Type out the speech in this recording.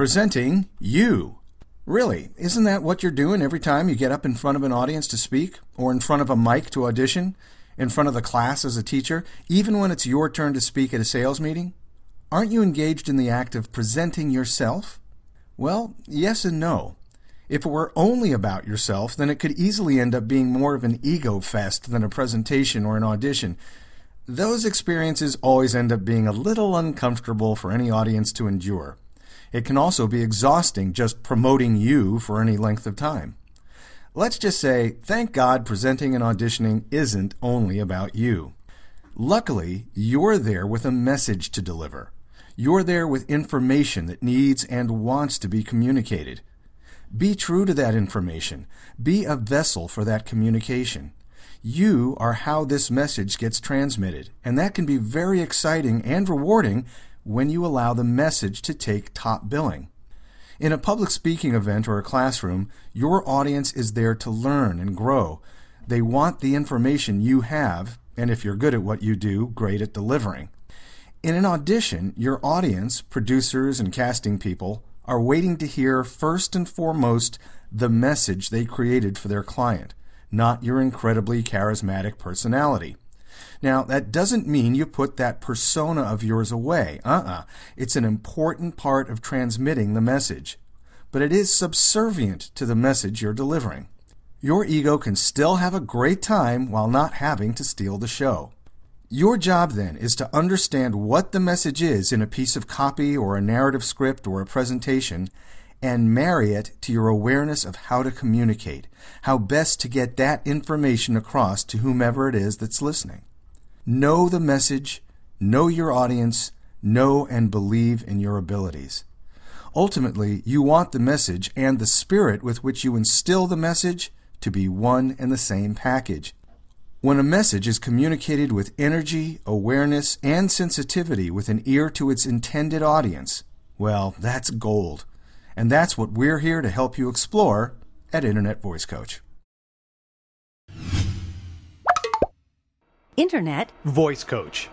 Presenting you. Really, isn't that what you're doing every time you get up in front of an audience to speak, or in front of a mic to audition, in front of the class as a teacher, even when it's your turn to speak at a sales meeting? Aren't you engaged in the act of presenting yourself? Well, yes and no. If it were only about yourself, then it could easily end up being more of an ego fest than a presentation or an audition. Those experiences always end up being a little uncomfortable for any audience to endure. It can also be exhausting just promoting you for any length of time. Let's just say, thank God presenting and auditioning isn't only about you. Luckily, you're there with a message to deliver. You're there with information that needs and wants to be communicated. Be true to that information. Be a vessel for that communication. You are how this message gets transmitted, and that can be very exciting and rewarding when you allow the message to take top billing. In a public speaking event or a classroom, your audience is there to learn and grow. They want the information you have, and if you're good at what you do, great at delivering. In an audition, your audience, producers and casting people, are waiting to hear first and foremost the message they created for their client, not your incredibly charismatic personality. Now, that doesn't mean you put that persona of yours away. It's an important part of transmitting the message. But it is subservient to the message you're delivering. Your ego can still have a great time while not having to steal the show. Your job, then, is to understand what the message is in a piece of copy or a narrative script or a presentation and marry it to your awareness of how to communicate, how best to get that information across to whomever it is that's listening. Know the message, know your audience, know and believe in your abilities. Ultimately, you want the message and the spirit with which you instill the message to be one and the same package. When a message is communicated with energy, awareness, and sensitivity with an ear to its intended audience, well, that's gold. And that's what we're here to help you explore at Internet Voice Coach. Internet Voice Coach.